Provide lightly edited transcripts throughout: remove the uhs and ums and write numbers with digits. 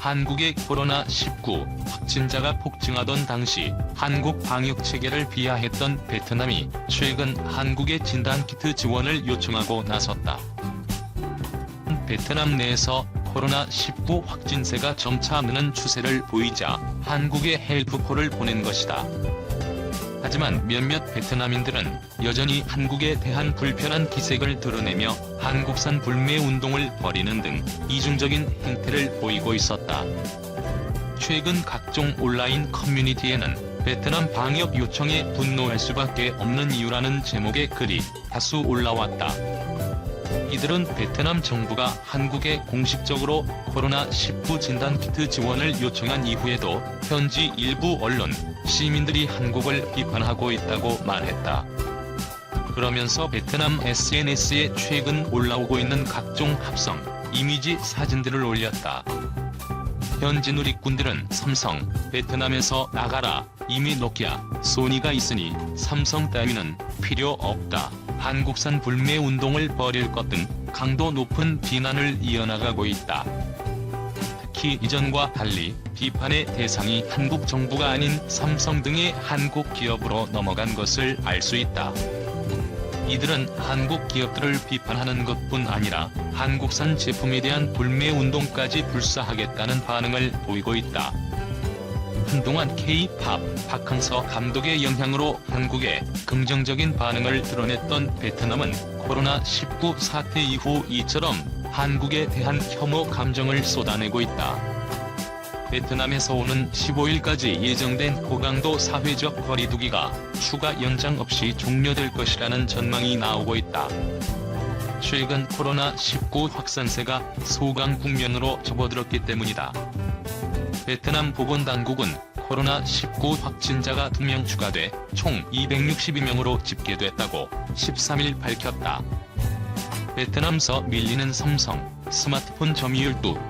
한국의 코로나19 확진자가 폭증하던 당시 한국 방역체계를 비하했던 베트남이 최근 한국의 진단키트 지원을 요청하고 나섰다. 베트남 내에서 코로나19 확진세가 점차 느는 추세를 보이자 한국에 헬프콜을 보낸 것이다. 하지만 몇몇 베트남인들은 여전히 한국에 대한 불편한 기색을 드러내며 한국산 불매 운동을 벌이는 등 이중적인 행태를 보이고 있었다. 최근 각종 온라인 커뮤니티에는 베트남 방역 요청에 분노할 수밖에 없는 이유라는 제목의 글이 다수 올라왔다. 이들은 베트남 정부가 한국에 공식적으로 코로나19 진단키트 지원을 요청한 이후에도 현지 일부 언론, 시민들이 한국을 비판하고 있다고 말했다. 그러면서 베트남 SNS에 최근 올라오고 있는 각종 합성, 이미지 사진들을 올렸다. 현지 누리꾼들은 삼성, 베트남에서 나가라, 이미 노키아, 소니가 있으니 삼성 따위는 필요 없다. 한국산 불매 운동을 벌일 것 등 강도 높은 비난을 이어나가고 있다. 특히 이전과 달리 비판의 대상이 한국 정부가 아닌 삼성 등의 한국 기업으로 넘어간 것을 알 수 있다. 이들은 한국 기업들을 비판하는 것뿐 아니라 한국산 제품에 대한 불매 운동까지 불사하겠다는 반응을 보이고 있다. 한동안 K-팝 박항서 감독의 영향으로 한국에 긍정적인 반응을 드러냈던 베트남은 코로나19 사태 이후 이처럼 한국에 대한 혐오 감정을 쏟아내고 있다. 베트남에서 오는 15일까지 예정된 고강도 사회적 거리두기가 추가 연장 없이 종료될 것이라는 전망이 나오고 있다. 최근 코로나19 확산세가 소강 국면으로 접어들었기 때문이다. 베트남 보건당국은 코로나19 확진자가 2명 추가돼 총 262명으로 집계됐다고 13일 밝혔다. 베트남서 밀리는 삼성, 스마트폰 점유율 뚝.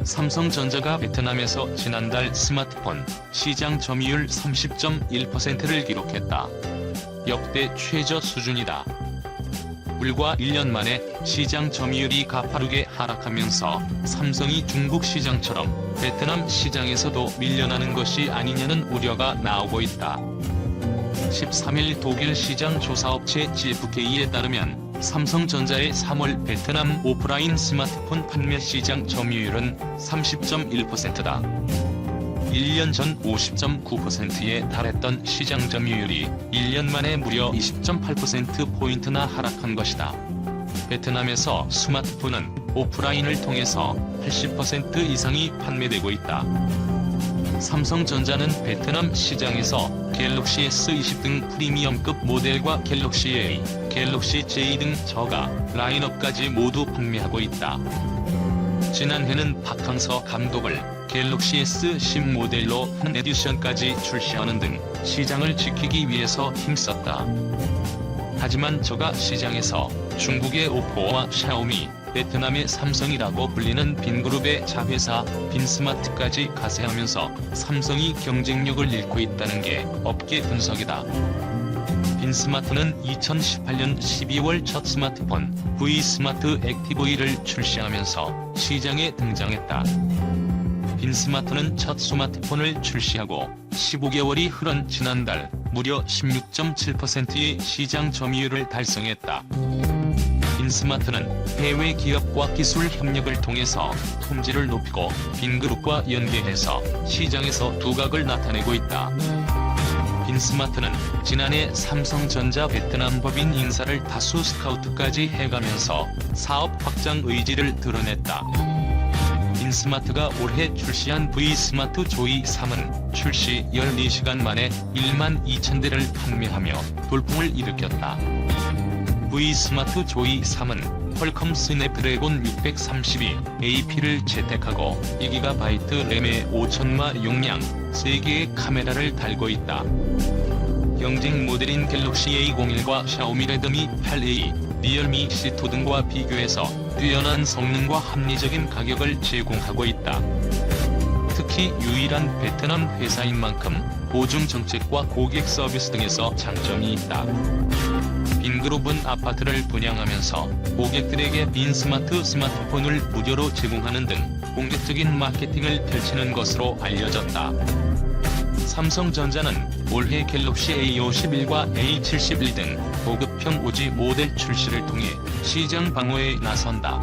삼성전자가 베트남에서 지난달 스마트폰 시장 점유율 30.1%를 기록했다. 역대 최저 수준이다. 불과 1년 만에 시장 점유율이 가파르게 하락하면서 삼성이 중국 시장처럼 베트남 시장에서도 밀려나는 것이 아니냐는 우려가 나오고 있다. 13일 독일 시장 조사업체 GfK에 따르면 삼성전자의 3월 베트남 오프라인 스마트폰 판매 시장 점유율은 30.1%다. 1년 전 50.9%에 달했던 시장 점유율이 1년 만에 무려 20.8%포인트나 하락한 것이다. 베트남에서 스마트폰은 오프라인을 통해서 80% 이상이 판매되고 있다. 삼성전자는 베트남 시장에서 갤럭시 S20 등 프리미엄급 모델과 갤럭시 A, 갤럭시 J 등 저가 라인업까지 모두 판매하고 있다. 지난해는 박항서 감독을 갤럭시 S10 모델로 한 에디션까지 출시하는 등 시장을 지키기 위해서 힘썼다. 하지만 저가 시장에서 중국의 오포와 샤오미, 베트남의 삼성이라고 불리는 빈그룹의 자회사 빈스마트까지 가세하면서 삼성이 경쟁력을 잃고 있다는 게 업계 분석이다. 빈스마트는 2018년 12월 첫 스마트폰 V스마트 액티브E를 출시하면서 시장에 등장했다. 빈스마트는 첫 스마트폰을 출시하고 15개월이 흐른 지난달 무려 16.7%의 시장 점유율을 달성했다. 빈스마트는 해외 기업과 기술 협력을 통해서 품질을 높이고 빈그룹과 연계해서 시장에서 두각을 나타내고 있다. 빈스마트는 지난해 삼성전자 베트남 법인 인사를 다수 스카우트까지 해가면서 사업 확장 의지를 드러냈다. 빈스마트가 올해 출시한 V스마트 조이 3은 출시 14시간 만에 1만 2천 대를 판매하며 돌풍을 일으켰다. V스마트 조이 3은 퀄컴 스냅드래곤 632AP를 채택하고 2GB 램에 5000마 용량, 3개의 카메라를 달고 있다. 경쟁 모델인 갤럭시 A01과 샤오미 레드미 8A, 리얼미 C2 등과 비교해서 뛰어난 성능과 합리적인 가격을 제공하고 있다. 특히 유일한 베트남 회사인 만큼 보증 정책과 고객 서비스 등에서 장점이 있다. 빈그룹은 아파트를 분양하면서 고객들에게 빈스마트 스마트폰을 무료로 제공하는 등 공격적인 마케팅을 펼치는 것으로 알려졌다. 삼성전자는 올해 갤럭시 A51과 A71 등 고급형 오지 모델 출시를 통해 시장 방어에 나선다.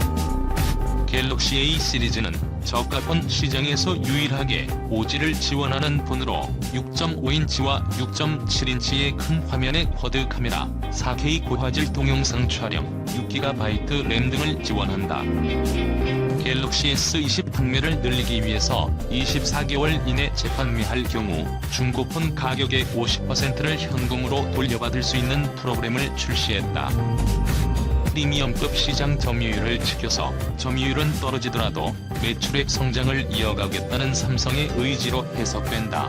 갤럭시 A 시리즈는 저가폰 시장에서 유일하게 오지를 지원하는 폰으로 6.5인치와 6.7인치의 큰 화면의 쿼드 카메라, 4K 고화질 동영상 촬영, 6GB 램 등을 지원한다. 갤럭시 S20 판매를 늘리기 위해서 24개월 이내 재판매할 경우 중고폰 가격의 50%를 현금으로 돌려받을 수 있는 프로그램을 출시했다. 프리미엄급 시장 점유율을 지켜서 점유율은 떨어지더라도 매출액 성장을 이어가겠다는 삼성의 의지로 해석된다.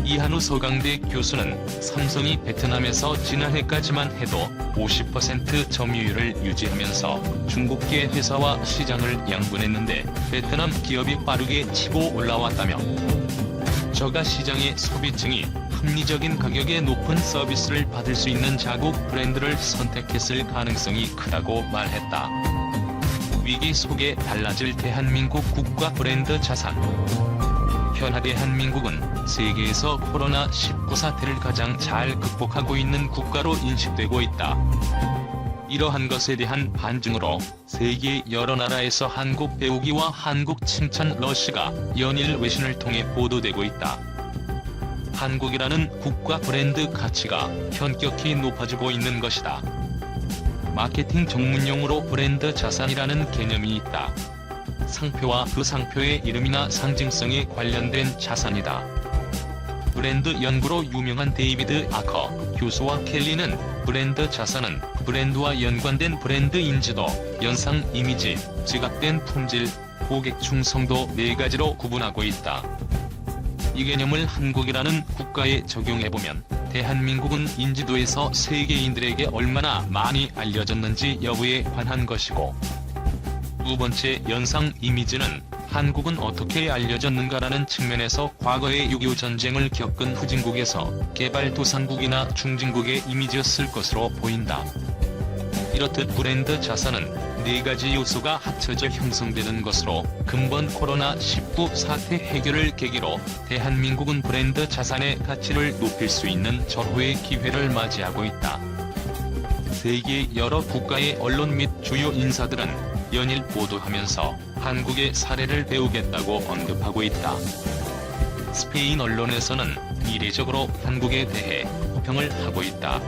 이한우 서강대 교수는 삼성이 베트남에서 지난해까지만 해도 50% 점유율을 유지하면서 중국계 회사와 시장을 양분했는데 베트남 기업이 빠르게 치고 올라왔다며 저가 시장의 소비층이 합리적인 가격에 높은 서비스를 받을 수 있는 자국 브랜드를 선택했을 가능성이 크다고 말했다. 위기 속에 달라질 대한민국 국가 브랜드 자산. 현재 대한민국은 세계에서 코로나19 사태를 가장 잘 극복하고 있는 국가로 인식되고 있다. 이러한 것에 대한 반증으로 세계 여러 나라에서 한국 배우기와 한국 칭찬 러시가 연일 외신을 통해 보도되고 있다. 한국이라는 국가 브랜드 가치가 현격히 높아지고 있는 것이다. 마케팅 전문용어로 브랜드 자산이라는 개념이 있다. 상표와 그 상표의 이름이나 상징성에 관련된 자산이다. 브랜드 연구로 유명한 데이비드 아커 교수와 켈리는 브랜드 자산은 브랜드와 연관된 브랜드 인지도, 연상 이미지, 지각된 품질, 고객 충성도 4가지로 구분하고 있다. 이 개념을 한국이라는 국가에 적용해보면 대한민국은 인지도에서 세계인들에게 얼마나 많이 알려졌는지 여부에 관한 것이고, 두 번째 연상 이미지는 한국은 어떻게 알려졌는가라는 측면에서 과거의 6.25 전쟁을 겪은 후진국에서 개발도상국이나 중진국의 이미지였을 것으로 보인다. 이렇듯 브랜드 자산은 4가지 요소가 합쳐져 형성되는 것으로 근본 코로나19 사태 해결을 계기로 대한민국은 브랜드 자산의 가치를 높일 수 있는 절호의 기회를 맞이하고 있다. 세계 여러 국가의 언론 및 주요 인사들은 연일 보도하면서 한국의 사례를 배우겠다고 언급하고 있다. 스페인 언론에서는 이례적으로 한국에 대해 호평을 하고 있다.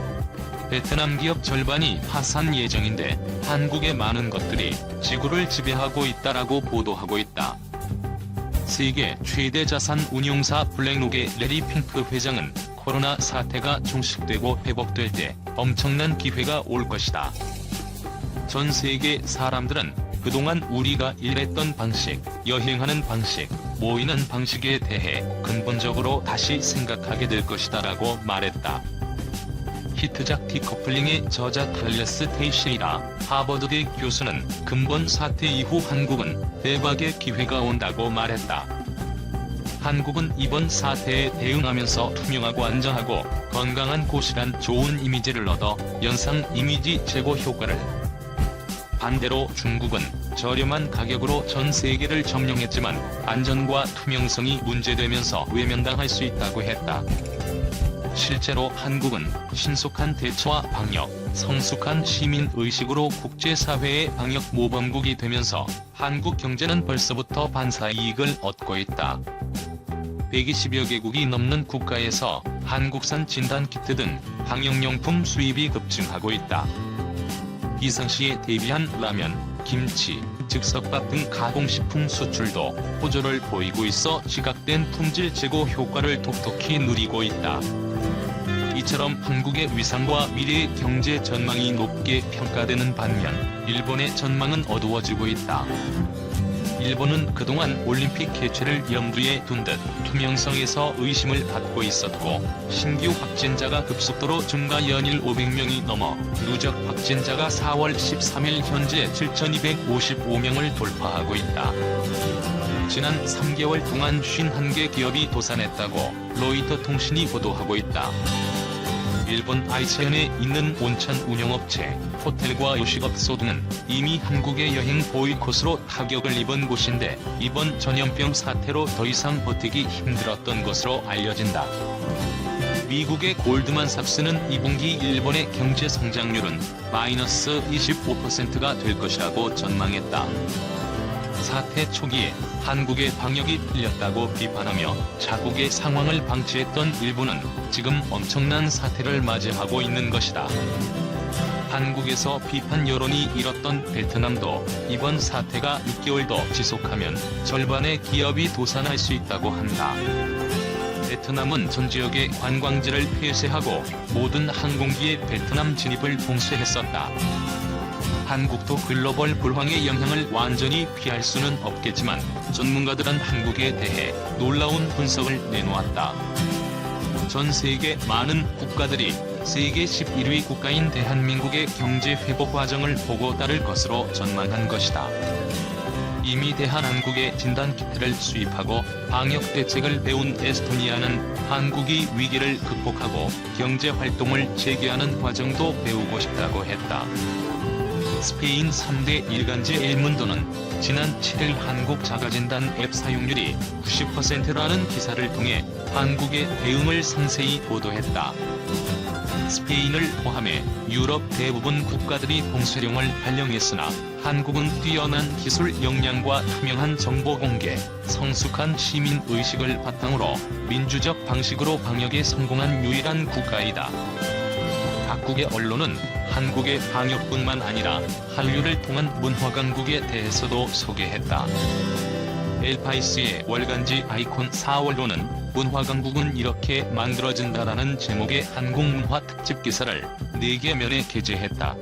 베트남 기업 절반이 파산 예정인데 한국의 많은 것들이 지구를 지배하고 있다라고 보도하고 있다. 세계 최대 자산 운용사 블랙록의 레리 핑크 회장은 코로나 사태가 종식되고 회복될 때 엄청난 기회가 올 것이다. 전 세계 사람들은 그동안 우리가 일했던 방식, 여행하는 방식, 모이는 방식에 대해 근본적으로 다시 생각하게 될 것이다라고 말했다. 히트작 디커플링의 저자 탈레스 테이시이라 하버드대 교수는 근본 사태 이후 한국은 대박의 기회가 온다고 말했다. 한국은 이번 사태에 대응하면서 투명하고 안전하고 건강한 곳이란 좋은 이미지를 얻어 연상 이미지 제고 효과를, 반대로 중국은 저렴한 가격으로 전 세계를 점령했지만 안전과 투명성이 문제되면서 외면당할 수 있다고 했다. 실제로 한국은 신속한 대처와 방역, 성숙한 시민의식으로 국제사회의 방역 모범국이 되면서 한국 경제는 벌써부터 반사이익을 얻고 있다. 120여 개국이 넘는 국가에서 한국산 진단키트 등 방역용품 수입이 급증하고 있다. 비상시에 대비한 라면, 김치, 즉석밥 등 가공식품 수출도 호조를 보이고 있어 지각된 품질 제고 효과를 톡톡히 누리고 있다. 이처럼 한국의 위상과 미래의 경제 전망이 높게 평가되는 반면 일본의 전망은 어두워지고 있다. 일본은 그동안 올림픽 개최를 염두에 둔 듯 투명성에서 의심을 받고 있었고, 신규 확진자가 급속도로 증가 연일 500명이 넘어 누적 확진자가 4월 13일 현재 7,255명을 돌파하고 있다. 지난 3개월 동안 51개 기업이 도산했다고 로이터 통신이 보도하고 있다. 일본 아이치현에 있는 온천 운영업체 호텔과 요식업소 등은 이미 한국의 여행 보이콧으로 타격을 입은 곳인데 이번 전염병 사태로 더 이상 버티기 힘들었던 것으로 알려진다. 미국의 골드만삭스는 2분기 일본의 경제 성장률은 마이너스 25%가 될 것이라고 전망했다. 사태 초기에 한국의 방역이 틀렸다고 비판하며 자국의 상황을 방치했던 일본은 지금 엄청난 사태를 맞이하고 있는 것이다. 한국에서 비판 여론이 일었던 베트남도 이번 사태가 6개월 더 지속하면 절반의 기업이 도산할 수 있다고 한다. 베트남은 전 지역의 관광지를 폐쇄하고 모든 항공기의 베트남 진입을 봉쇄했었다. 한국도 글로벌 불황의 영향을 완전히 피할 수는 없겠지만 전문가들은 한국에 대해 놀라운 분석을 내놓았다. 전 세계 많은 국가들이 세계 11위 국가인 대한민국의 경제 회복 과정을 보고 따를 것으로 전망한 것이다. 이미 대한항공의 진단키트를 수입하고 방역 대책을 배운 에스토니아는 한국이 위기를 극복하고 경제 활동을 재개하는 과정도 배우고 싶다고 했다. 스페인 3대 일간지 엘문도는 지난 7일 한국 자가진단 앱 사용률이 90%라는 기사를 통해 한국의 대응을 상세히 보도했다. 스페인을 포함해 유럽 대부분 국가들이 봉쇄령을 발령했으나 한국은 뛰어난 기술 역량과 투명한 정보 공개, 성숙한 시민 의식을 바탕으로 민주적 방식으로 방역에 성공한 유일한 국가이다. 각국의 언론은 한국의 방역뿐만 아니라 한류를 통한 문화 강국에 대해서도 소개했다. 엘파이스의 월간지 아이콘 4월로는 문화 강국은 이렇게 만들어진다라는 제목의 한국 문화 특집 기사를 4개 면에 게재했다.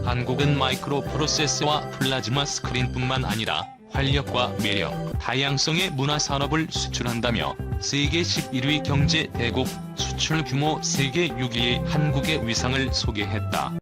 한국은 마이크로 프로세서와 플라즈마 스크린뿐만 아니라 활력과 매력, 다양성의 문화 산업을 수출한다며 세계 11위 경제 대국, 수출 규모 세계 6위의 한국의 위상을 소개했다.